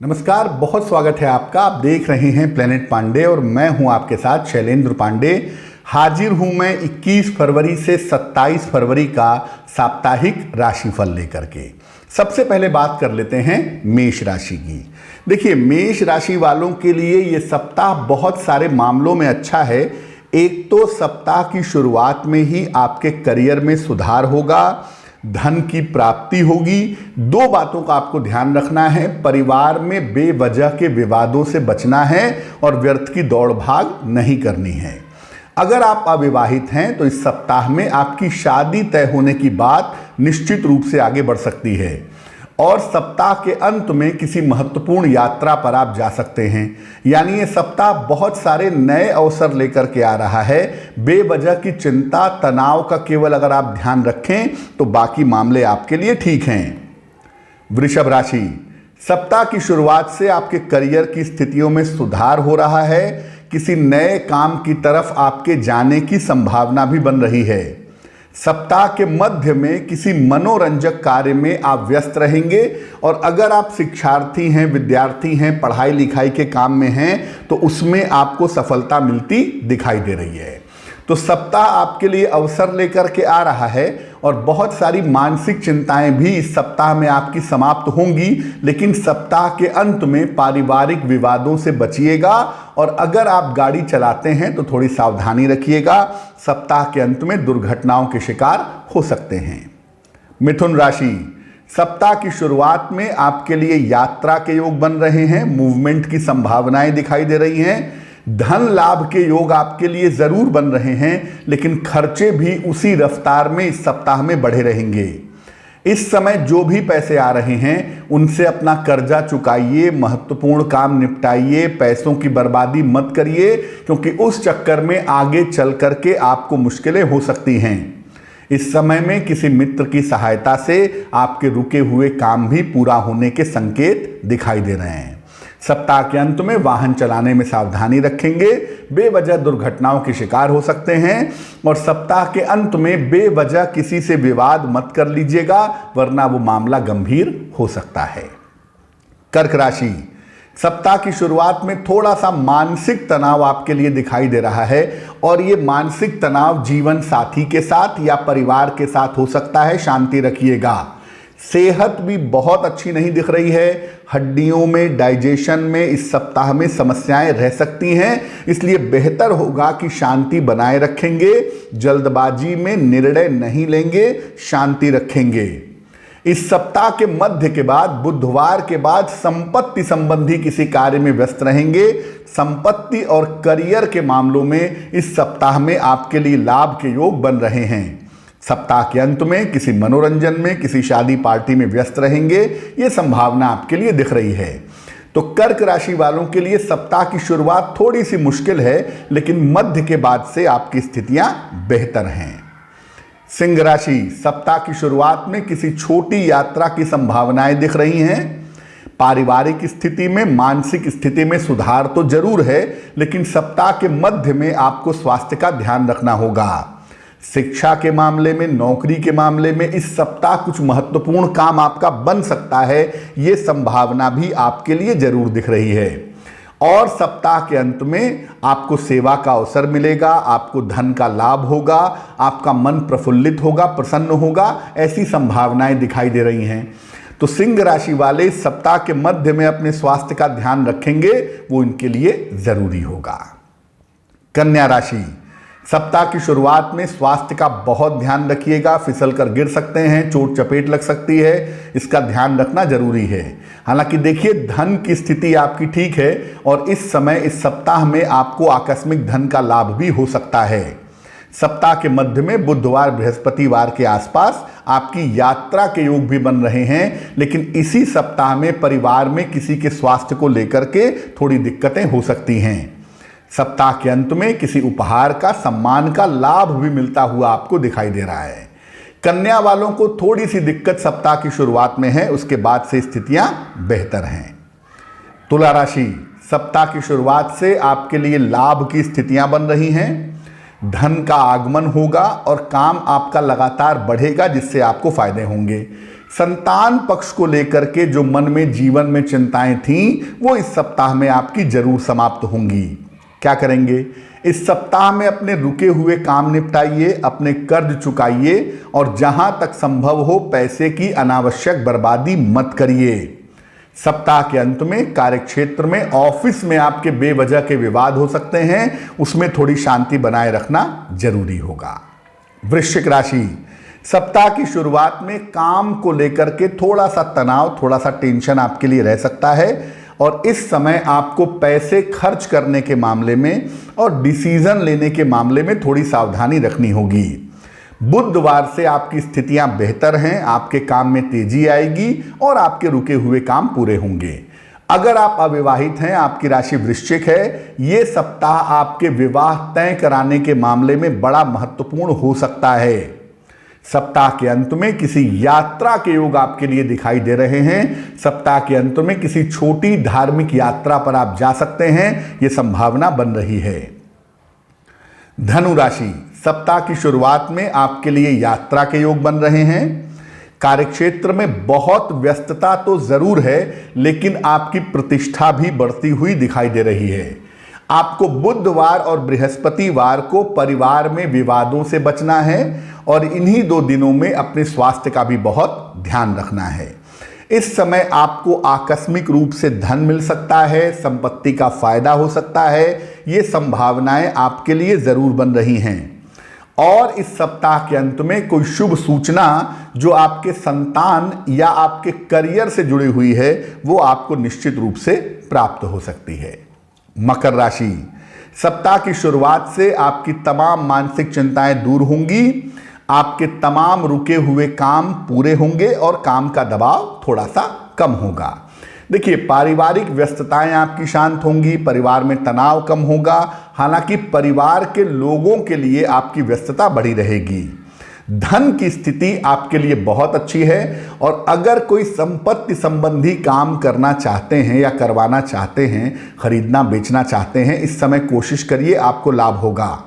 नमस्कार, बहुत स्वागत है आपका। आप देख रहे हैं प्लेनेट पांडे और मैं हूं आपके साथ शैलेंद्र पांडे। हाजिर हूं मैं 21 फरवरी से 27 फरवरी का साप्ताहिक राशिफल लेकर के। सबसे पहले बात कर लेते हैं मेष राशि की। देखिए, मेष राशि वालों के लिए ये सप्ताह बहुत सारे मामलों में अच्छा है। एक तो सप्ताह की शुरुआत में ही आपके करियर में सुधार होगा, धन की प्राप्ति होगी। दो बातों का आपको ध्यान रखना है। परिवार में बेवजह के विवादों से बचना है और व्यर्थ की दौड़ भाग नहीं करनी है। अगर आप अविवाहित हैं तो इस सप्ताह में आपकी शादी तय होने की बात निश्चित रूप से आगे बढ़ सकती है और सप्ताह के अंत में किसी महत्वपूर्ण यात्रा पर आप जा सकते हैं। यानी ये सप्ताह बहुत सारे नए अवसर लेकर के आ रहा है। बेवजह की चिंता तनाव का केवल अगर आप ध्यान रखें तो बाकी मामले आपके लिए ठीक हैं। वृषभ राशि, सप्ताह की शुरुआत से आपके करियर की स्थितियों में सुधार हो रहा है। किसी नए काम की तरफ आपके जाने की संभावना भी बन रही है। सप्ताह के मध्य में किसी मनोरंजक कार्य में आप व्यस्त रहेंगे और अगर आप शिक्षार्थी हैं, विद्यार्थी हैं, पढ़ाई लिखाई के काम में हैं तो उसमें आपको सफलता मिलती दिखाई दे रही है। तो सप्ताह आपके लिए अवसर लेकर के आ रहा है और बहुत सारी मानसिक चिंताएं भी इस सप्ताह में आपकी समाप्त होंगी। लेकिन सप्ताह के अंत में पारिवारिक विवादों से बचिएगा और अगर आप गाड़ी चलाते हैं तो थोड़ी सावधानी रखिएगा। सप्ताह के अंत में दुर्घटनाओं के शिकार हो सकते हैं। मिथुन राशि, सप्ताह की शुरुआत में आपके लिए यात्रा के योग बन रहे हैं। मूवमेंट की संभावनाएं दिखाई दे रही हैं। धन लाभ के योग आपके लिए जरूर बन रहे हैं, लेकिन खर्चे भी उसी रफ्तार में इस सप्ताह में बढ़े रहेंगे। इस समय जो भी पैसे आ रहे हैं उनसे अपना कर्जा चुकाइए, महत्वपूर्ण काम निपटाइए, पैसों की बर्बादी मत करिए, क्योंकि उस चक्कर में आगे चल करके आपको मुश्किलें हो सकती हैं। इस समय में किसी मित्र की सहायता से आपके रुके हुए काम भी पूरा होने के संकेत दिखाई दे रहे हैं। सप्ताह के अंत में वाहन चलाने में सावधानी रखेंगे, बेवजह दुर्घटनाओं के शिकार हो सकते हैं और सप्ताह के अंत में बेवजह किसी से विवाद मत कर लीजिएगा, वरना वो मामला गंभीर हो सकता है। कर्क राशि, सप्ताह की शुरुआत में थोड़ा सा मानसिक तनाव आपके लिए दिखाई दे रहा है और ये मानसिक तनाव जीवन साथी के साथ या परिवार के साथ हो सकता है। शांति रखिएगा। सेहत भी बहुत अच्छी नहीं दिख रही है। हड्डियों में, डाइजेशन में इस सप्ताह में समस्याएं रह सकती हैं, इसलिए बेहतर होगा कि शांति बनाए रखेंगे। जल्दबाजी में निर्णय नहीं लेंगे, शांति रखेंगे। इस सप्ताह के मध्य के बाद बुधवार के बाद संपत्ति संबंधी किसी कार्य में व्यस्त रहेंगे। संपत्ति और करियर के मामलों में इस सप्ताह में आपके लिए लाभ के योग बन रहे हैं। सप्ताह के अंत में किसी मनोरंजन में, किसी शादी पार्टी में व्यस्त रहेंगे, ये संभावना आपके लिए दिख रही है। तो कर्क राशि वालों के लिए सप्ताह की शुरुआत थोड़ी सी मुश्किल है, लेकिन मध्य के बाद से आपकी स्थितियां बेहतर हैं। सिंह राशि, सप्ताह की शुरुआत में किसी छोटी यात्रा की संभावनाएं दिख रही हैं। पारिवारिक स्थिति में, मानसिक स्थिति में सुधार तो जरूर है, लेकिन सप्ताह के मध्य में आपको स्वास्थ्य का ध्यान रखना होगा। शिक्षा के मामले में, नौकरी के मामले में इस सप्ताह कुछ महत्वपूर्ण काम आपका बन सकता है, ये संभावना भी आपके लिए जरूर दिख रही है। और सप्ताह के अंत में आपको सेवा का अवसर मिलेगा, आपको धन का लाभ होगा, आपका मन प्रफुल्लित होगा, प्रसन्न होगा, ऐसी संभावनाएं दिखाई दे रही हैं। तो सिंह राशि वाले इस सप्ताह के मध्य में अपने स्वास्थ्य का ध्यान रखेंगे, वो इनके लिए जरूरी होगा। कन्या राशि, सप्ताह की शुरुआत में स्वास्थ्य का बहुत ध्यान रखिएगा। फिसल कर गिर सकते हैं, चोट चपेट लग सकती है, इसका ध्यान रखना जरूरी है। हालांकि देखिए, धन की स्थिति आपकी ठीक है और इस समय, इस सप्ताह में आपको आकस्मिक धन का लाभ भी हो सकता है। सप्ताह के मध्य में बुधवार, बृहस्पतिवार के आसपास आपकी यात्रा के योग भी बन रहे हैं, लेकिन इसी सप्ताह में परिवार में किसी के स्वास्थ्य को लेकर के थोड़ी दिक्कतें हो सकती हैं। सप्ताह के अंत में किसी उपहार का, सम्मान का लाभ भी मिलता हुआ आपको दिखाई दे रहा है। कन्या वालों को थोड़ी सी दिक्कत सप्ताह की शुरुआत में है, उसके बाद से स्थितियां बेहतर हैं। तुला राशि, सप्ताह की शुरुआत से आपके लिए लाभ की स्थितियां बन रही हैं। धन का आगमन होगा और काम आपका लगातार बढ़ेगा, जिससे आपको फायदे होंगे। संतान पक्ष को लेकर के जो मन में जीवन में चिंताएं थीं वो इस सप्ताह में आपकी जरूर समाप्त होंगी। क्या करेंगे? इस सप्ताह में अपने रुके हुए काम निपटाइए, अपने कर्ज चुकाइए और जहां तक संभव हो पैसे की अनावश्यक बर्बादी मत करिए। सप्ताह के अंत में कार्यक्षेत्र में, ऑफिस में आपके बेवजह के विवाद हो सकते हैं, उसमें थोड़ी शांति बनाए रखना जरूरी होगा। वृश्चिक राशि, सप्ताह की शुरुआत में काम को लेकर के थोड़ा सा तनाव, थोड़ा सा टेंशन आपके लिए रह सकता है और इस समय आपको पैसे खर्च करने के मामले में और डिसीजन लेने के मामले में थोड़ी सावधानी रखनी होगी। बुधवार से आपकी स्थितियां बेहतर हैं, आपके काम में तेजी आएगी और आपके रुके हुए काम पूरे होंगे। अगर आप अविवाहित हैं, आपकी राशि वृश्चिक है, ये सप्ताह आपके विवाह तय कराने के मामले में बड़ा महत्वपूर्ण हो सकता है। सप्ताह के अंत में किसी यात्रा के योग आपके लिए दिखाई दे रहे हैं। सप्ताह के अंत में किसी छोटी धार्मिक यात्रा पर आप जा सकते हैं, यह संभावना बन रही है। धनु राशि, सप्ताह की शुरुआत में आपके लिए यात्रा के योग बन रहे हैं। कार्यक्षेत्र में बहुत व्यस्तता तो जरूर है, लेकिन आपकी प्रतिष्ठा भी बढ़ती हुई दिखाई दे रही है। आपको बुधवार और बृहस्पतिवार को परिवार में विवादों से बचना है और इन्हीं 2 दिनों में अपने स्वास्थ्य का भी बहुत ध्यान रखना है। इस समय आपको आकस्मिक रूप से धन मिल सकता है, संपत्ति का फायदा हो सकता है, ये संभावनाएं आपके लिए जरूर बन रही हैं। और इस सप्ताह के अंत में कोई शुभ सूचना जो आपके संतान या आपके करियर से जुड़ी हुई है, वो आपको निश्चित रूप से प्राप्त हो सकती है। मकर राशि, सप्ताह की शुरुआत से आपकी तमाम मानसिक चिंताएं दूर होंगी, आपके तमाम रुके हुए काम पूरे होंगे और काम का दबाव थोड़ा सा कम होगा। देखिए, पारिवारिक व्यस्तताएं आपकी शांत होंगी, परिवार में तनाव कम होगा। हालांकि परिवार के लोगों के लिए आपकी व्यस्तता बढ़ी रहेगी। धन की स्थिति आपके लिए बहुत अच्छी है और अगर कोई संपत्ति संबंधी काम करना चाहते हैं या करवाना चाहते हैं, खरीदना बेचना चाहते हैं, इस समय कोशिश करिए, आपको लाभ होगा।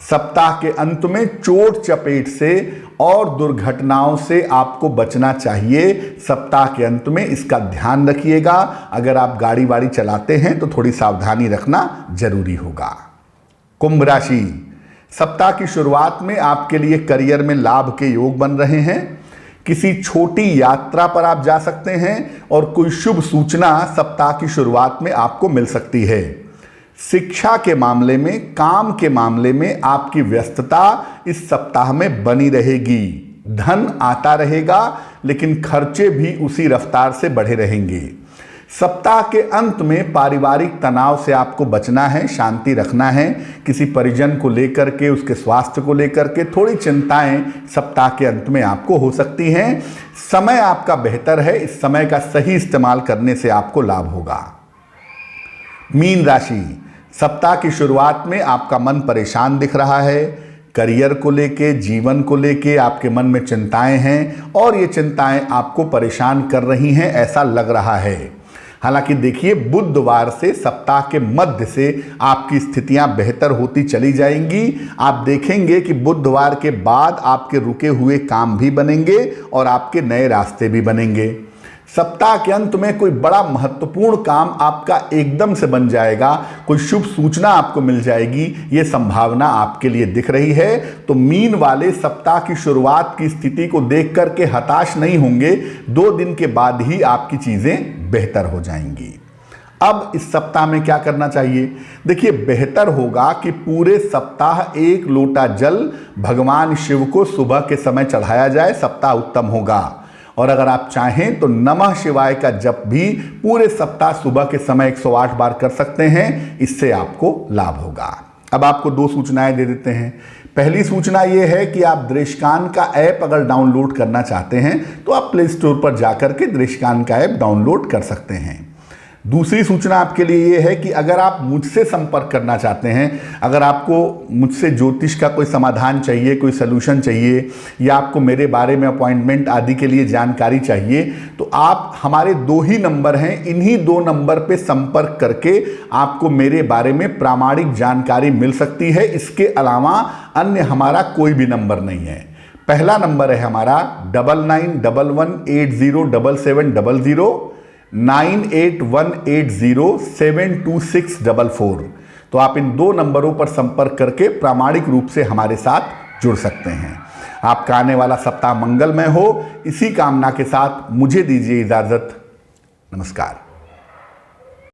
सप्ताह के अंत में चोट चपेट से और दुर्घटनाओं से आपको बचना चाहिए। सप्ताह के अंत में इसका ध्यान रखिएगा। अगर आप गाड़ी वाड़ी चलाते हैं तो थोड़ी सावधानी रखना जरूरी होगा। कुंभ राशि, सप्ताह की शुरुआत में आपके लिए करियर में लाभ के योग बन रहे हैं। किसी छोटी यात्रा पर आप जा सकते हैं और कोई शुभ सूचना सप्ताह की शुरुआत में आपको मिल सकती है। शिक्षा के मामले में, काम के मामले में आपकी व्यस्तता इस सप्ताह में बनी रहेगी। धन आता रहेगा लेकिन खर्चे भी उसी रफ्तार से बढ़े रहेंगे। सप्ताह के अंत में पारिवारिक तनाव से आपको बचना है, शांति रखना है। किसी परिजन को लेकर के, उसके स्वास्थ्य को लेकर के थोड़ी चिंताएं सप्ताह के अंत में आपको हो सकती हैं। समय आपका बेहतर है, इस समय का सही इस्तेमाल करने से आपको लाभ होगा। मीन राशि, सप्ताह की शुरुआत में आपका मन परेशान दिख रहा है। करियर को लेके, जीवन को लेके आपके मन में चिंताएं हैं और ये चिंताएं आपको परेशान कर रही हैं, ऐसा लग रहा है। हालांकि देखिए, बुधवार से सप्ताह के मध्य से आपकी स्थितियां बेहतर होती चली जाएंगी। आप देखेंगे कि बुधवार के बाद आपके रुके हुए काम भी बनेंगे और आपके नए रास्ते भी बनेंगे। सप्ताह के अंत में कोई बड़ा महत्वपूर्ण काम आपका एकदम से बन जाएगा, कोई शुभ सूचना आपको मिल जाएगी, ये संभावना आपके लिए दिख रही है। तो मीन वाले सप्ताह की शुरुआत की स्थिति को देख करके हताश नहीं होंगे। 2 दिन के बाद ही आपकी चीजें बेहतर हो जाएंगी। अब इस सप्ताह में क्या करना चाहिए? देखिए, बेहतर होगा कि पूरे सप्ताह 1 लोटा जल भगवान शिव को सुबह के समय चढ़ाया जाए, सप्ताह उत्तम होगा। और अगर आप चाहें तो नमः शिवाय का जप भी पूरे सप्ताह सुबह के समय 108 बार कर सकते हैं, इससे आपको लाभ होगा। अब आपको 2 सूचनाएं दे देते हैं। पहली सूचना यह है कि आप दृश्यकान का ऐप अगर डाउनलोड करना चाहते हैं तो आप प्ले स्टोर पर जाकर के दृश्यकान का ऐप डाउनलोड कर सकते हैं। दूसरी सूचना आपके लिए ये है कि अगर आप मुझसे संपर्क करना चाहते हैं, अगर आपको मुझसे ज्योतिष का कोई समाधान चाहिए, कोई सलूशन चाहिए या आपको मेरे बारे में अपॉइंटमेंट आदि के लिए जानकारी चाहिए, तो आप हमारे 2 ही नंबर हैं, इन्हीं 2 नंबर पे संपर्क करके आपको मेरे बारे में प्रामाणिक जानकारी मिल सकती है। इसके अलावा अन्य हमारा कोई भी नंबर नहीं है। पहला नंबर है हमारा 9911807700, 9818072644। तो आप इन 2 नंबरों पर संपर्क करके प्रामाणिक रूप से हमारे साथ जुड़ सकते हैं। आपका आने वाला सप्ताह मंगलमय हो, इसी कामना के साथ मुझे दीजिए इजाजत। नमस्कार।